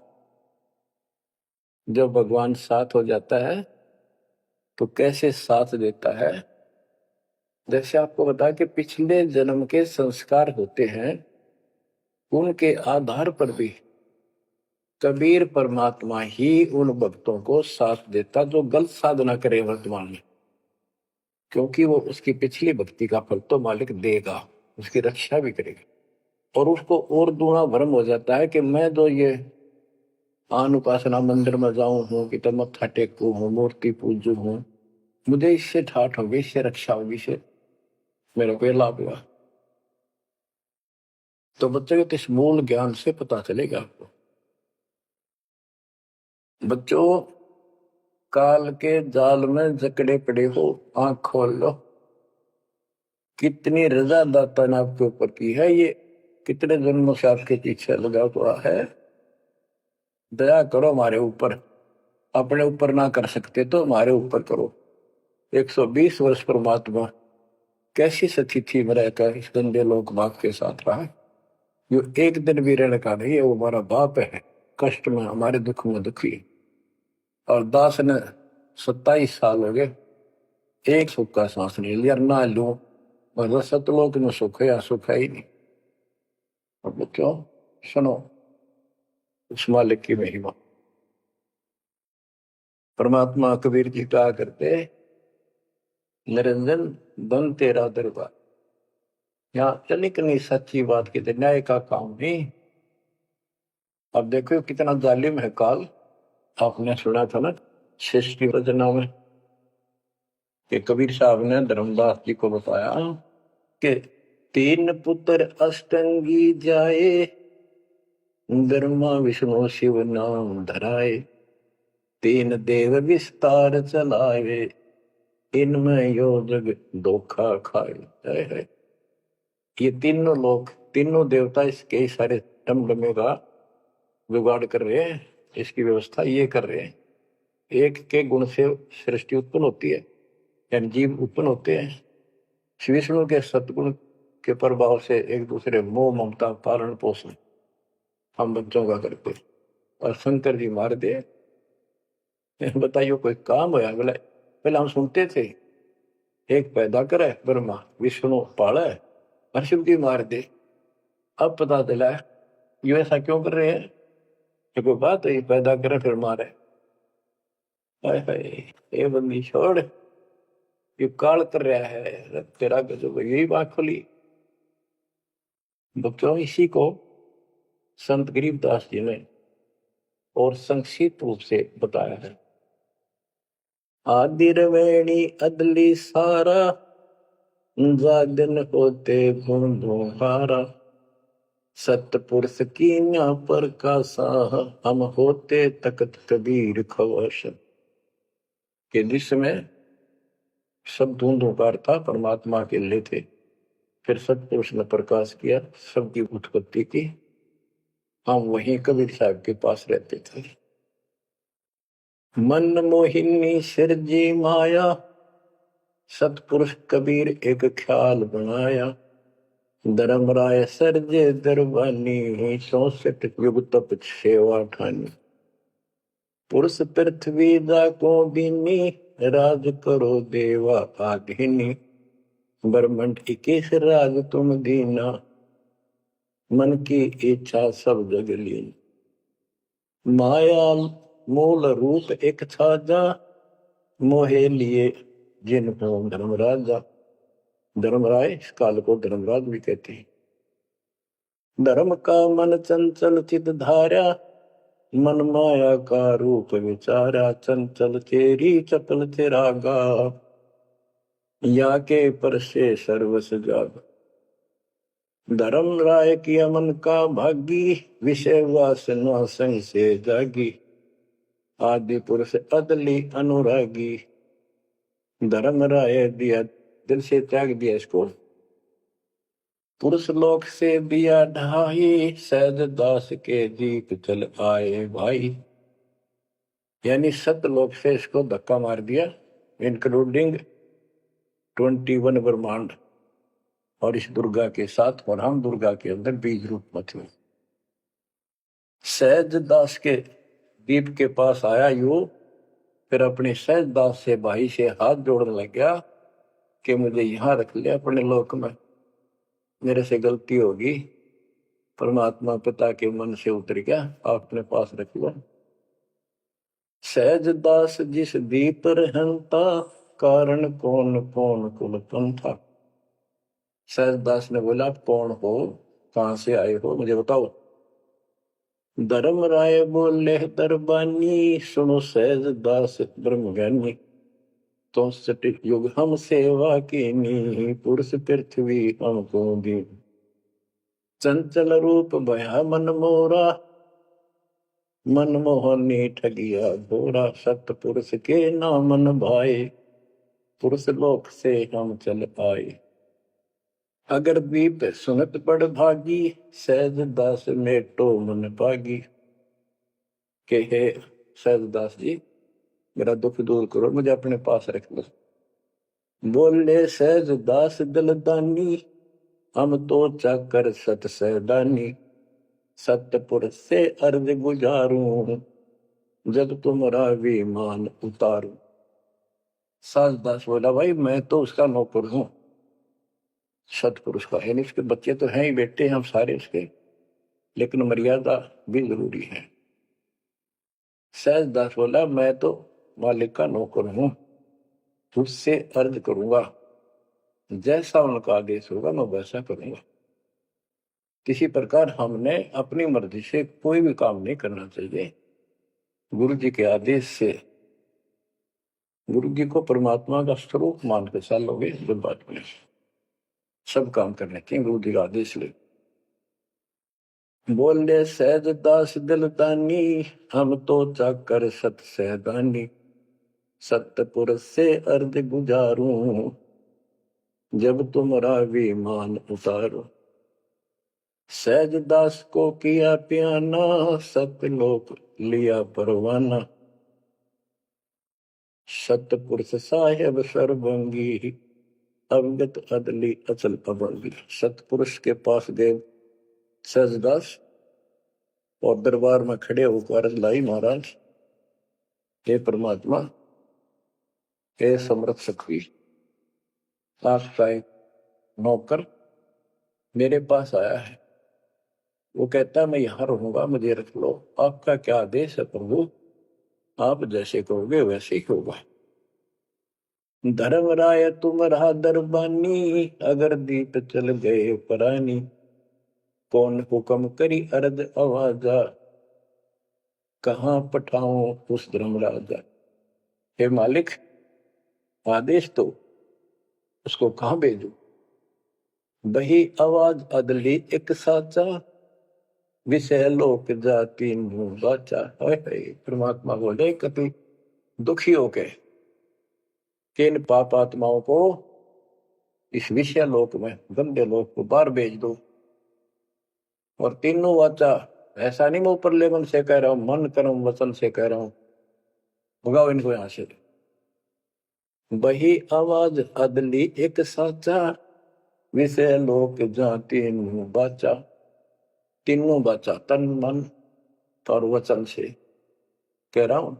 जब भगवान साथ हो जाता है तो कैसे साथ देता है। जैसे आपको बता कि पिछले जन्म के संस्कार होते हैं, उनके आधार पर भी कबीर परमात्मा ही उन भक्तों को साथ देता जो गलत साधना करे वर्तमान में, क्योंकि वो उसकी पिछली भक्ति का फल तो मालिक देगा, उसकी रक्षा भी करेगा। और उसको और दूना भ्रम हो जाता है कि मैं जो ये आन उपासना मंदिर में जाऊं हूं, कि तो मत्था टेकू हूं, मूर्ति पूजू हूं, मुझे इससे ठाठ होगी, इससे रक्षा होगी, इससे मेरे को लाभ हुआ। तो बच्चों के इस मूल ज्ञान से पता चलेगा आपको। बच्चों, काल के जाल में जकड़े पड़े हो, आंख खोल लो। कितनी रजा दाता ने आपके ऊपर की है, ये कितने जन्मों से आपके पीछे लगा हुआ है। दया करो हमारे ऊपर, अपने ऊपर ना कर सकते तो हमारे ऊपर करो। 120 वर्ष परमात्मा कैसी स्थिति में रहकर इस गंदे लोक बाप के साथ रहा, जो एक दिन भी रहने का नहीं है। वो हमारा बाप है, कष्ट में हमारे दुख में दुखी। और दास ने 27 साल हो गए, एक सुख का सांस नहीं लिया, ना लूं। मतलब सतलोक में सुख है या सुख है ही नहीं। अब क्यों सुनो उस मालिक की महिमा। परमात्मा कबीर जी कहा करते, निरंजन धन तेरा दरबार। यहाँ चनिकनी सच्ची बात की न्याय का काम नहीं। अब देखो कितना जालिम है काल। आपने सुना था ना सृष्टि रचना में कि कबीर साहब ने धर्मदास जी को बताया कि 3 पुत्र अष्टंगी जाए, ब्रह्मा विष्णु शिव नाम धराए, 3 देव विस्तार चलाए, इनमें यो जग धोखा खाए है। ये तीनों लोग, तीनों देवता इसके सारे टमटमे का जुगाड़ कर रहे हैं, इसकी व्यवस्था ये कर रहे हैं। एक के गुण से सृष्टि उत्पन्न होती है, यानी जीव उत्पन्न होते हैं। विष्णु के सतगुण के प्रभाव से एक दूसरे मोह ममता पालन पोषण हम बच्चों का करते। और शंकर जी मार दे, बताइए कोई काम होया बोले। पहले हम सुनते थे एक पैदा करे ब्रह्मा, विष्णु पाले और शिव जी मार दे। अब पता चला ये ऐसा क्यों कर रहे हैं, ये कोई बात है, ये पैदा करे फिर मारे। ये बंदी छोड़, ये काल कर रहा है तेरा गजब। यही बात खुली बच्चों। इसी को संत गरीबदास जी ने और संक्षिप्त रूप से बताया है। आदि रवेणी अदली सारा, जागन होते गुण दोहारा, सतपुरुष की न्या पर का साह, हम होते तकत कबीर खवश। के दृश्य में सब धुंधुकार था, परमात्मा के लिए थे। फिर सतपुरुष ने प्रकाश किया, सबकी उत्पत्ति की। हम वहीं कबीर साहब के पास रहते थे। मन मोहिनी सिरजी माया, सतपुरुष कबीर एक ख्याल बनाया, धर्मराय सरजे दरबानी, 64 युग तप सेवा ठानी। पुरुष पृथ्वी दा को दीनी, राज करो देवा आधीनी, ब्रह्मंड 21 राज तुम दीना, मन की इच्छा सब जग लीन। माया मूल रूप एक छाजा, मोहे लिए जिन को धर्मराजा। धर्मराय इस काल को धर्मराज भी कहते हैं। धर्म का मन चंचल चित धारा, मन माया का रूप विचारा, चंचल चेरी चपल चिरागा, या के पर से सर्वस जाग। धर्म राय किया मन का भागी, विषय वासना संग से जागी, आदि पुरुष अदली अनुरागी। धर्म राय दिया, दिल से त्याग दिया इसको। पुरुष लोक से दिया ढाई, सहज दास के दीप चल आए भाई। यानी सतलोक से इसको धक्का मार दिया, इंक्लूडिंग 21 ब्रह्मांड और इस दुर्गा के साथ। और हम दुर्गा के अंदर बीज रूप में थे। सहज दास के दीप के पास आया यू, फिर अपने सहज दास से भाई से हाथ जोड़ने लग गया कि मुझे यहां रख लिया अपने लोक में, मेरे से गलती होगी। परमात्मा पिता के मन से उतर गया, अपने पास रख लो। सहज दास जिस दीप रहता, कारण कौन कौन कुल पंथा। सहज दास ने बोला कौन हो, कहां से आए हो, मुझे बताओ। धर्म राय बोले दरबानी, सुनो सहज दास ब्रह्म ज्ञानी। 64 युग हम सेवा कीनी, पुरुष पृथ्वी हमको दी। चंचल रूप भया मन मोरा, मनमोहनी ठगिया घोरा, सतपुरुष के नामन भाए, पुरुष लोक से हम चल आए। अगर दीप सुनत बड़ भागी, सहज दास मेटो मन पागी। के हे सहज दास जी, मेरा दुख दूर करो, मुझे अपने पास रख लो। बोले सहज दास दलदानी, हम तो चाकर सत सहदानी। सतपुरुष से अर्ज गुजारूं, जब तुम्हारा विमान उतारूं। सहजदास बोला, भाई मैं तो उसका नौकर हूं, सतपुरुष का, यानी उसके बच्चे तो हैं ही, बेटे हम सारे उसके, लेकिन मर्यादा भी जरूरी है। सहजदास बोला, मैं तो मालिक का नौकर हूं, तुझसे अर्ज करूंगा, जैसा उनका आदेश होगा मैं वैसा करूंगा। किसी प्रकार हमने अपनी मर्जी से कोई भी काम नहीं करना चाहिए। गुरु जी के आदेश से, गुरु जी को परमात्मा का स्वरूप मान के चलोगे जब बात में, सब काम करने चाहिए गुरु जी का आदेश ले। बोले सहज दास दिलदानी, हम तो चाकर सत सहदानी। सतपुरुष से अर्ज गुजारूं, जब तुम्हारा विमान उतारो। सहज दास को किया प्याना, सतलोक लिया परवाना। सतपुरुष साहेब सर्वंगी, अवगत अदली अचल अभंगी। सतपुरुष के पास गए सहजदास और दरबार में खड़े होकर अर्ज लाई, महाराज हे परमात्मा, हे समर्थ सखी, आपका एक नौकर मेरे पास आया है, वो कहता है मैं यहां रहूंगा, मुझे रख लो। आपका क्या आदेश है प्रभु, आप जैसे कहोगे वैसे ही होगा। धर्मराय तुम रहा दरबानी, अगर दीप चल गए परानी। कौन हुक्म करी अर्ज आवाजा, कहां पठाऊं उस धर्मराजा। हे मालिक, आदेश तो उसको कहां भेजू। बही आवाज अदली एक साचा, विषय लोक जाति बाचा। परमात्मा बोले, कभी दुखी होके कि इन पाप आत्माओं को इस विषय लोक में, गंदे लोक को बाहर भेज दो। और तीनों वाचा, ऐसा नहीं मैं ऊपर लेवल से कह रहा हूं, मन कर्म वचन से कह रहा हूं, भगाओ इनको यहां से। बही आवाज अदली एक साचा, विषय लोक जाति बाचा। तीनों बाचा, तन मन और वचन से कह रहा हूं,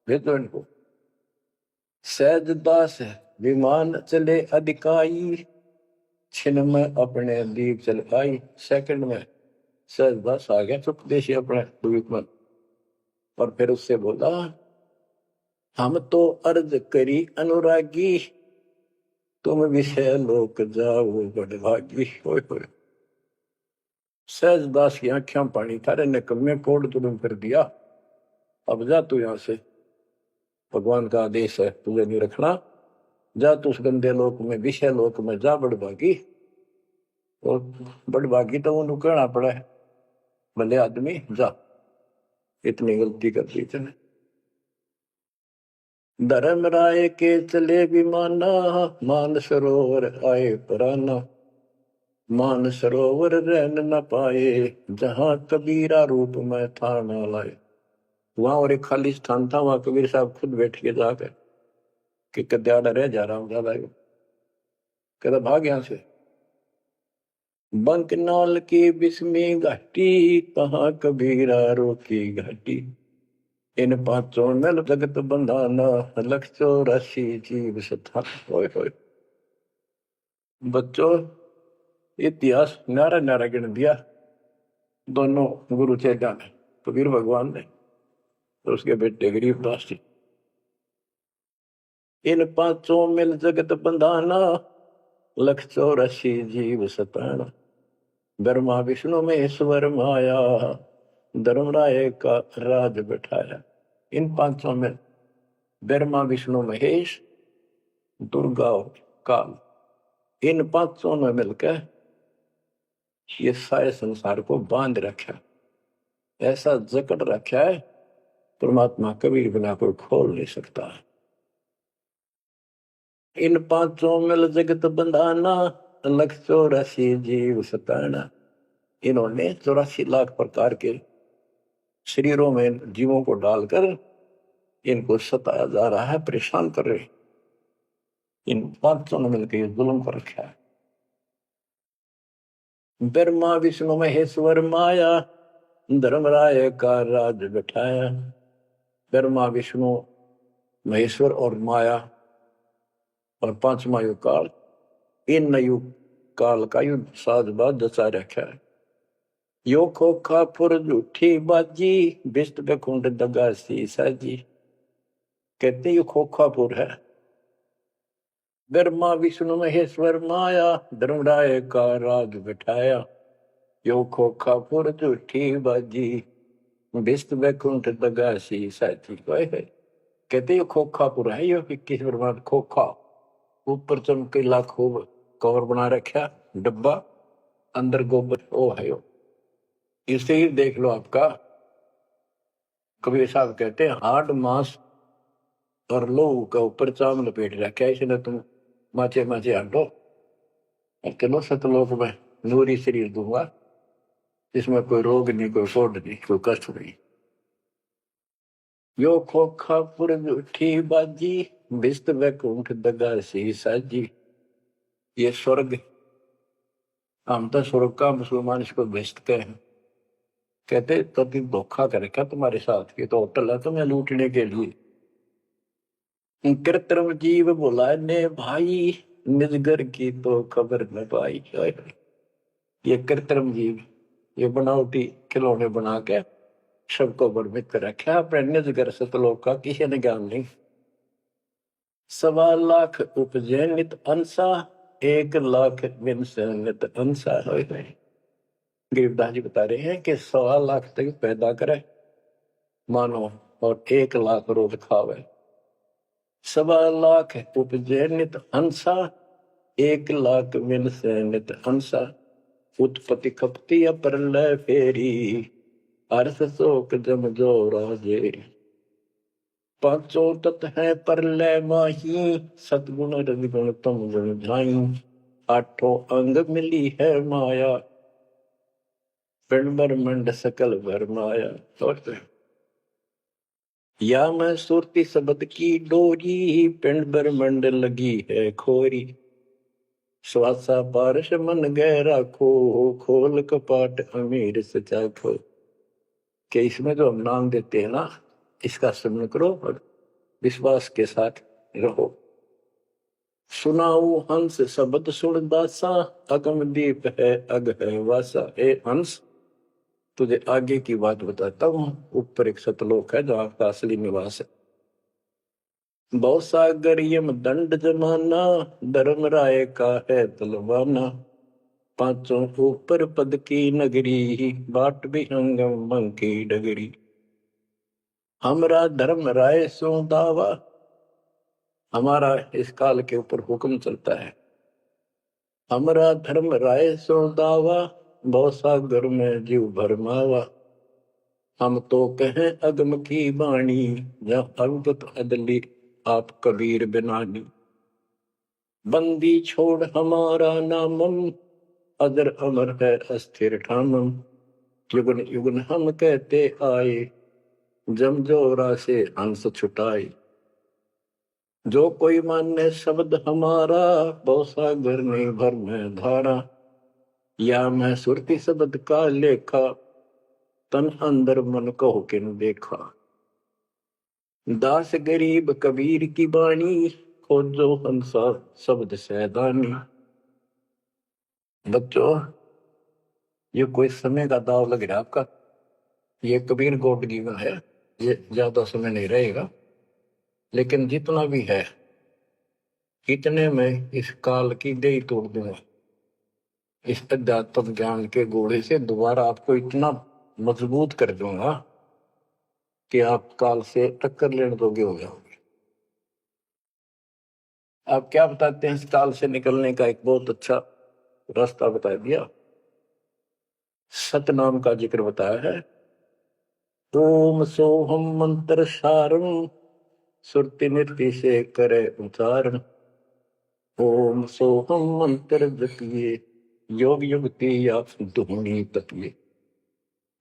भेजो इनको। सहज दास विमान चले अधिकाई, छिन में अपने दीप चलकाई। सेकंड में सहज दास आ गया चुपदेशी अपने द्वीप में, और फिर उससे बोला, हम तो अर्ज करी अनुरागी, तुम विषय लोक जाओ बड़भागी। सहज दास की आंखें पानी, थारे निकम्मे कोड तुम कर दिया, अब जा तू यहां से, भगवान का आदेश है तुझे नहीं रखना, जा तू उस गंदे लोक में, विषय लोक में जा बड़भागी। और बड़भागी तो उन्हें कहना पड़ा है, भले आदमी जा, इतनी गलती कर दी तूने। धर्म राय के चले विमाना, मान सरोवर आए पराना। मान सरोवर रहन न पाए, जहां कबीरा रूप में था न लाए। वहां और एक खाली स्थान था, वहां कबीर साहब खुद बैठ के जाकर कि कद्याड़ा रह जा रहा हूं ज्यादा, कहता भाग यहां से। बंकनाल की बिस्मी घाटी, कहाँ कबीरा रोकी घाटी। इन पांचों में जगत बंधाना, लख 84 जीव सथा। बच्चों, इतिहास नारा नारा गिन दिया दोनों गुरु चेला ने, कबीर भगवान ने तो उसके बेटे गरीबदास जी। इन पांचों मिल जगत बंधाना, लख 84 जीव सताना। ब्रह्मा विष्णु महेश्वर माया, धर्मराय का राज बैठाया। इन पांचों में ब्रह्मा विष्णु महेश दुर्गा और काल, इन पांचों ने मिलकर ये सारे संसार को बांध रखा। ऐसा जकड़ रखा है, परमात्मा कबीर बिना कोई खोल नहीं सकता। इन पांचों मिल जगत बंधाना, लख 84 जीव सताना। इन्होंने 84 लाख प्रकार के शरीरों में जीवों को डालकर इनको सताया जा रहा है, परेशान कर रहे। इन पांचों ने मिलकर ये जुल्म कर रखा है। ब्रह्मा विष्णु महेश्वर माया, धर्मराय का राज बैठाया। ब्रह्मा विष्णु महेश्वर और माया और पांचवा युग काल, इन युग काल का युद्ध साजबाज जचा रखा है। यो खोखा फुर झूठी बाजी, बिस्ट बकुंड दगा सी साजी। कहते यो खोखापुर है। ब्रह्मा विष्णु महेश्वर माया, धर्मराय का राज बैठाया। यो खोखापुर झूठी बाजी, बिस्त बैकुंठ दगा सी साजी। कहते यो खोखापुर है। यो 21 ब्रह्मांड खोखा, ऊपर चमकीला खूब कवर बना रखा, डब्बा, अंदर गोबर ओ है। यो इसे ही देख लो आपका। कबीर साहब कहते हैं हाड मांस और लोहू का ऊपर चाम लपेट रखा है इसने, तुम माचे माचे हटो चलो सतलोक में नूरी शरीर दूंगा, इसमें कोई रोग नहीं, कोई फोड़ नहीं, कोई कष्ट नहीं। यो खोखा पुर झूठी बाजी, बिस्त वैकुंठ दगा सी साजी। ये स्वर्ग, हम तो स्वर्ग का मुसलमान इसको बेचते कहें। कहते तो धोखा कर रखा तुम्हारे साथ, ये तो होटल है तुम्हें लूटने के लिए। कृत्रिम जीव बोला ने भाई, निजगर की तो खबर न पाई। ये कृत्रिम जीव, ये बनावटी खिलौने बना के सबको भ्रमित कर रखा, अपने निजगर सतलोक का किसी ने ज्ञान नहीं। 1.25 लाख उपजे नित अंसा, 1 लाख विनसे नित अंसा। गरीबदास जी बता रहे हैं कि 1.25 लाख तक पैदा करे मानो और 1 लाख रोज खावे। 1.25 लाख उपजे नित अंसा, 1 लाख विनसे नित अंसा। उत्पत्ति खपती प्रलय फेरी, अर्थ शोक जम जो राजे। पांचों तत् है प्रलय माही, सतगुण रजगुण तुम गुण जाई। 8 अंग मिली है माया, पिंड ब्रह्मंड सकल भरमाया। या मैं सुरती शब्द की डोरी, पिंड ब्रह्मंड लगी है खोरी। श्वासा पारस मन गहरा खो, खोल कपाट अमीर सचा खो। कि इसमें जो हम नाम देते हैं ना, इसका स्मरण करो और विश्वास के साथ रहो। सुनाऊ हंस शब्द सुन दासा, अगम दीप है अग है वासा। ए हंस, तुझे आगे की बात बताता हूँ। ऊपर एक सतलोक है जहाँ का असली निवास है। बहुत सागर यम दंड जमाना, धर्म राय का है तलवाना। पांचों ऊपर पद की नगरी, बाट भी हंगम मंग की डगरी। हमरा धर्म राय सो दावा, हमारा इस काल के ऊपर हुक्म चलता है। हमरा धर्म राय सो दावा, बहुत सागर में जीव भरमावा। हम तो कहें अगम की बाणी, जब अवगत अदली आप कबीर बिनानी। बंदी छोड़ हमारा नामम, अदर अमर है अस्थिर ठामम। युगन युगन हम कहते आए, जम जोरा से हंस छुटाए। जो कोई माने शब्द हमारा, बहुत सागर नहीं भर में धारा। या मैं सुरती शब्द का लेखा, तन अंदर मन को किन देखा। दास गरीब कबीर की बाणी, खोजो हंसा शब्द सैदानी। बच्चों, ये कोई समय का दाव लग रहा है आपका। ये कबीर गॉड गिवन है, ये ज्यादा समय नहीं रहेगा, लेकिन जितना भी है इतने में इस काल की देही तोड़ दूंगा। इस अध्यात्म ज्ञान के घोड़े से दोबारा आपको इतना मजबूत कर दूंगा कि आप काल से टक्कर लेने योग्य हो जाओगे। आप क्या बताते हैं? इस काल से निकलने का एक बहुत अच्छा रास्ता बता दिया। सतनाम का जिक्र बताया है। ओम सोहम मंत्र सारण सुरति नृत्य से करे उच्चारण। ओम सोहम मंत्र जपिए योग युक्ति आप धूनी तपिए।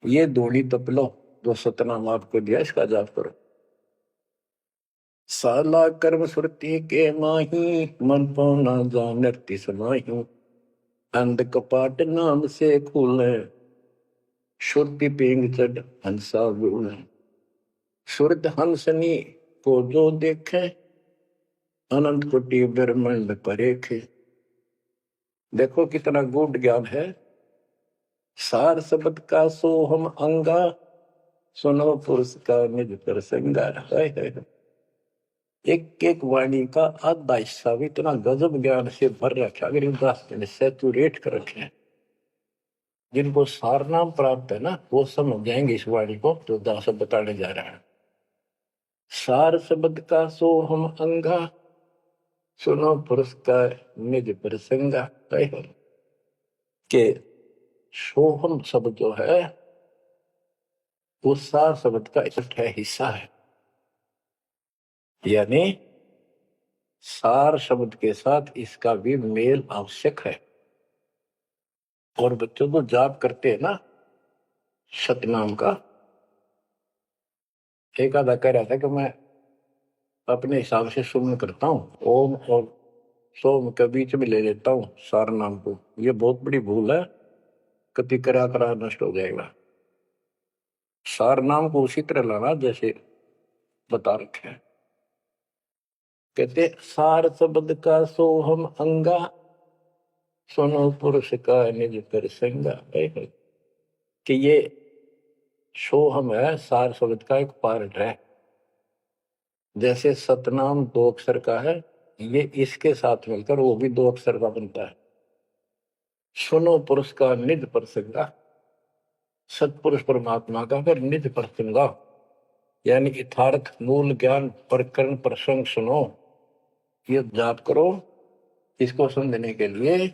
ये धूनी तप लो जो सतनाम आपको दिया, इसका जाप करो। साला कर्म सुरति के माही मन पौना जा नृत्य समाही। अंध कपाट नाम से खुले शुद्धि पेंग चढ़ हंसा बोले। शुद्ध हंसनी को जो देखे अनंत कोटि ब्रह्मांड परेखे। देखो कितना गूढ़ ज्ञान है। सार शब्द का सोहम अंगा सुनो पुरुष का निज प्रसंगा। एक एक वाणी का आधा हिस्सा भी इतना गजब ज्ञान से भर रखा, अगर इन दास ने सैचुरेट कर रखे हैं। जिनको सार नाम प्राप्त है ना, वो समझ जाएंगे इस वाणी को जो दास बताने जा रहा है। सार शब्द का सोहम अंगा सुनो पुरुष का निज प्रसंगा। के सोहम शब्द जो है वो सार शब्द का इकट्ठा हिस्सा है। यानी सार शब्द के साथ इसका भी मेल आवश्यक है। और बच्चों को जाप करते हैं ना सतनाम का, एक आधा कह रहा था कि मैं अपने हिसाब से सुमन करता हूँ, ओम और सोम के बीच में ले लेता हूँ सार नाम को। ये बहुत बड़ी भूल है, कति करा करा नष्ट हो जाएगा। सार नाम को उसी तरह लाना जैसे बता रखे हैं। कहते सार शब्द का सोहम अंगा सुनो पुरुष का निज प्रसंगा। कि ये सोहम है, सार शब्द का एक पार्ट है। जैसे सतनाम 2 अक्षर का है, ये इसके साथ मिलकर वो भी 2 अक्षर का बनता है। सुनो पुरुष का निज प्रसंगा, सतपुरुष परमात्मा का फिर निज प्रसंगा, यानी यथार्थ मूल ज्ञान प्रकरण प्रसंग सुनो। ये जाप करो इसको समझने के लिए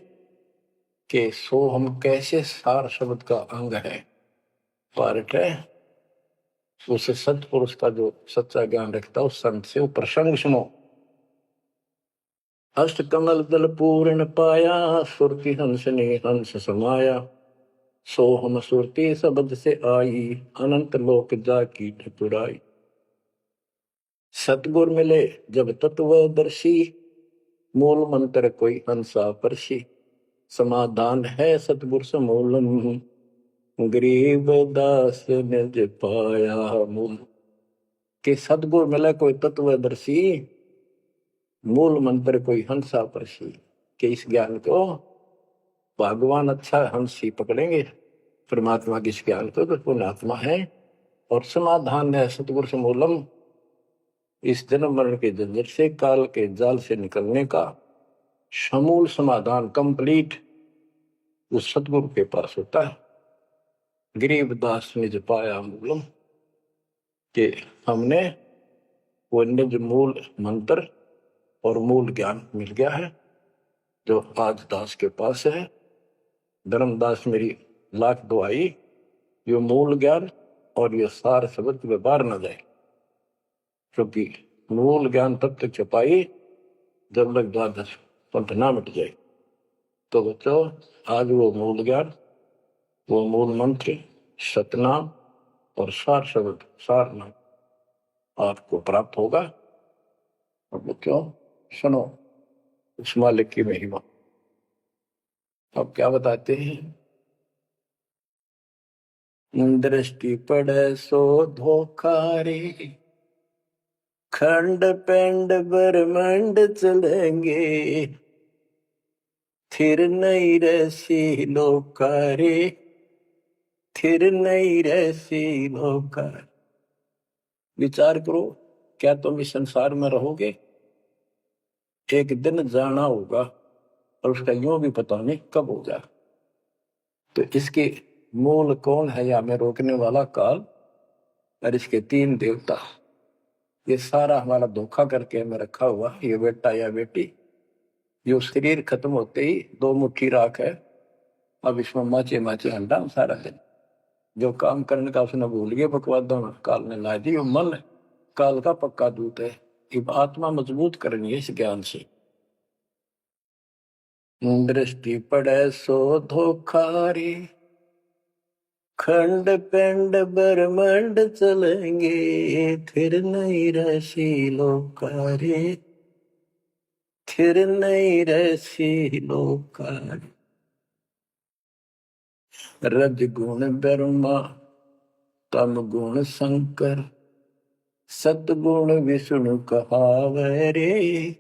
कि सोहम कैसे सार शब्द का अंग है, पार्ट है। उसे सतपुरुष का जो सच्चा ज्ञान रखता है उस संत से वो प्रसंग सुनो। अष्ट कमल दल पूर्ण पाया सुरति हंस ने हंस समाया। सोहम सुरति शब्द से आई अनंत लोक जा की ठकुराई। सतगुर मिले जब तत्वदर्शी मूल मंत्र कोई हंसा परसी। समाधान है सतगुर समूलम गरीब दास निज पाया मूल। के सतगुर मिले कोई तत्वदर्शी मूल मंत्र कोई हंसा परसी। के इस ज्ञान को भगवान अच्छा हंस ही पकड़ेंगे, परमात्मा के इस ज्ञान को तो पुण्यात्मा है। और समाधान है सतगुर समूलम, इस जन्म मरण के झंझट से काल के जाल से निकलने का समूल समाधान कंप्लीट उस सतगुरु के पास होता है। गरीबदास निज पाया मूलम, कि हमने वो निज मूल मंत्र और मूल ज्ञान मिल गया है जो आज दास के पास है। धर्मदास मेरी लाख दुआई ये मूल ज्ञान और ये सार शब्द में बाहर न जाए, क्योंकि मूल ज्ञान तब तक छपाई जब तक द्वादश पंथ ना मिट जाए। तो बच्चों आज वो मूल ज्ञान, वो मूल मंत्र सतनाम और सार शब्द सार नाम आपको प्राप्त होगा। और बच्चों सुनो उस मालिक की महिमा। अब क्या बताते हैं, दृष्टि पड़े सो धोखा रे खंड पेंड ब्रह्मांड चलेंगे थिर नहीं रसी लोकारे थिर नहीं रसी लोकार। विचार करो, क्या तुम इस संसार में रहोगे? एक दिन जाना होगा और उसका यूं भी पता नहीं कब होगा। तो इसके मूल कौन है या में रोकने वाला काल और इसके 3 देवता। ये सारा हमारा धोखा करके हमें रखा हुआ ये बेटा या बेटी। ये शरीर खत्म होते ही 2 मुट्ठी राख है, अब इसमें माचे माचे अंडा सारा दिन जो काम करने का उसने भूल गया बकवादों में, काल ने ला दी। मन काल का पक्का दूत है। अब आत्मा मजबूत करनी है इस ज्ञान से। दृष्टि पड़े सो धोखारी, खंड पिंड ब्रह्मंड चलेंगे, फिर नहीं रसी लोकारी, फिर नहीं रसी लोकारी। रज गुण ब्रह्मा, तम गुण शंकर, सतगुण विष्णु कहावे रे,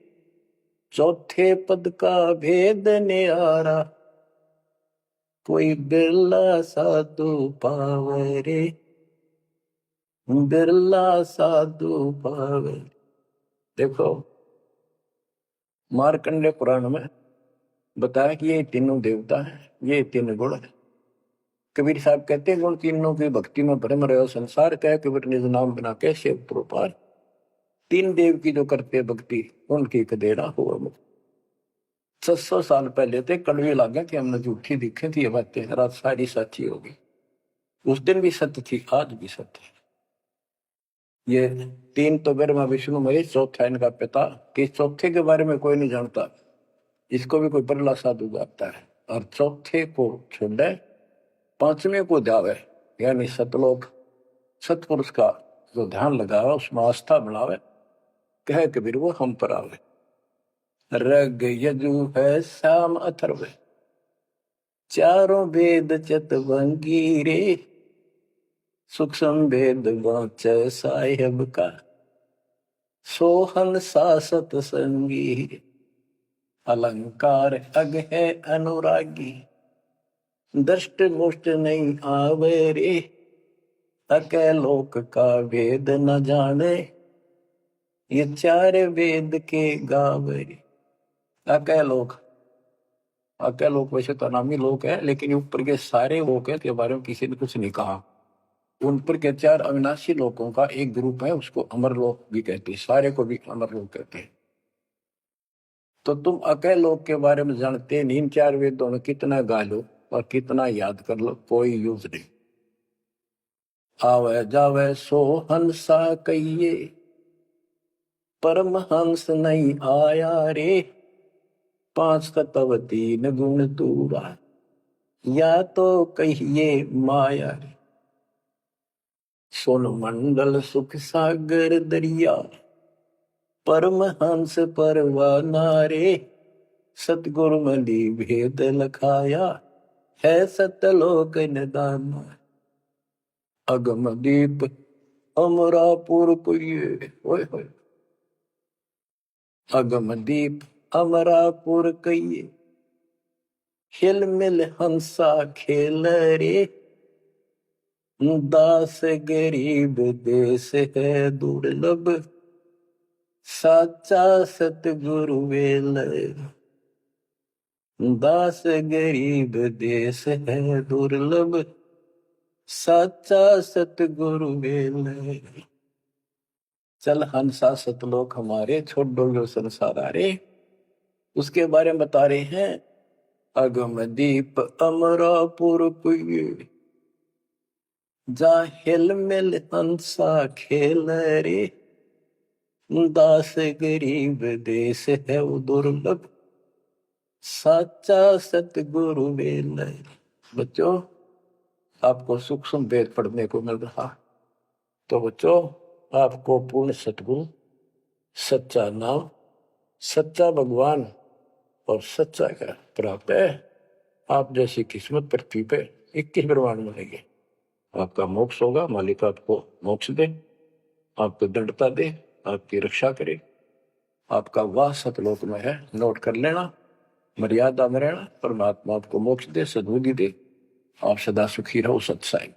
चौथे पद का भेद न्यारा, कोई बिरला साधु पावे रे, बिरला साधु पावे। देखो मार्कंडेय पुराण में बताया कि ये तीनों देवता हैं, ये तीन गुण है। कबीर साहब कहते हैं गुण तीनों की भक्ति में भ्रम रहे संसार का, कबीर निज नाम बना के शिव प्रोपार। तीन देव की जो करते भक्ति उनकी कदेरा हुआ मुक्त। 600 साल पहले थे कड़वी लागे कि हमने झूठी दिखी थी ये बातें, रात सारी सच्ची होगी। उस दिन भी सत्य थी, आज भी सत्य है। ये तीन तो ब्रह्मा विष्णु महेश, चौथा इनका पिता। कि चौथे के बारे में कोई नहीं जानता, इसको भी कोई बरला साधु जानता है। और चौथे को छोड़े पांचवें को जावे, यानी सतलोक सतपुरुष का जो ध्यान लगावे उसमें आस्था बढ़ावे, कहे कबीर वो हम पर आवे। रग यजु है शाम अथर्व, चारों वेद चतवंगी रे, सूक्ष्म वेद वाच साहेब का, सोहन सासत संगी, अलंकार अग है अनुरागी, दृष्ट मुष्ट नहीं आवे रे, अके लोक का वेद न जाने, ये चार वेद के गावे। अके लोक, अके लोक वैसे तो नामी लोक है, लेकिन ऊपर के सारे लोक है के बारे में किसी ने कुछ नहीं कहा। उन पर के चार अविनाशी लोकों का एक ग्रुप है, उसको अमर लोक भी कहते हैं, सारे को भी अमर लोक कहते हैं। तो तुम अके लोक के बारे में जानते नहीं, इन चार वेदों में कितना गा लो और कितना याद कर लो, कोई यूज नहीं। आवे जावे सो हंसा कहिए, परमहंस नहीं आया रे, पांच तत्व तीन गुण तूरा, या तो कहिए माया रे। सोन मंडल सुख सागर दरिया, परमहंस परवाना रे, सतगुरु मली भेद लखाया, है सतलोक निदाना। अगम दीप अमरापुर कुये, ओए होए, अगम दीप अमरापुर कहिए, हिल मिल हंसा खेल रे, दास गरीब देश है दुर्लभ, साचा सतगुरु वेल, दास गरीब देश है दुर्लभ, साचा सतगुरु वेल। चल हंसा सतलोक हमारे, छोड़ डोलो संसार आरे। उसके बारे में बता रहे हैं, अगम दीप अमरापुर कुये, जा हिल मिल हंसा खेल रे, दास गरीब देश है वो दुर्लभ, साचा सतगुरु वेल। बच्चों आपको सूक्ष्म वेद पढ़ने को मिल रहा, तो बच्चों आपको पूर्ण सतगुरु, सच्चा नाम, सच्चा भगवान और सच्चा क्या प्राप्त है। आप जैसी किस्मत पृथ्वी पे 21 ब्रह्मांड मिलेंगे। आपका मोक्ष होगा, मालिक आपको मोक्ष दे, आपको दृढ़ता दे, आपकी रक्षा करे। आपका वाह सतलोक में है, नोट कर लेना, मर्यादा में रहना। परमात्मा आपको मोक्ष दे, सद्बुद्धि दे, आप सदा सुखी रहो। सत्साई।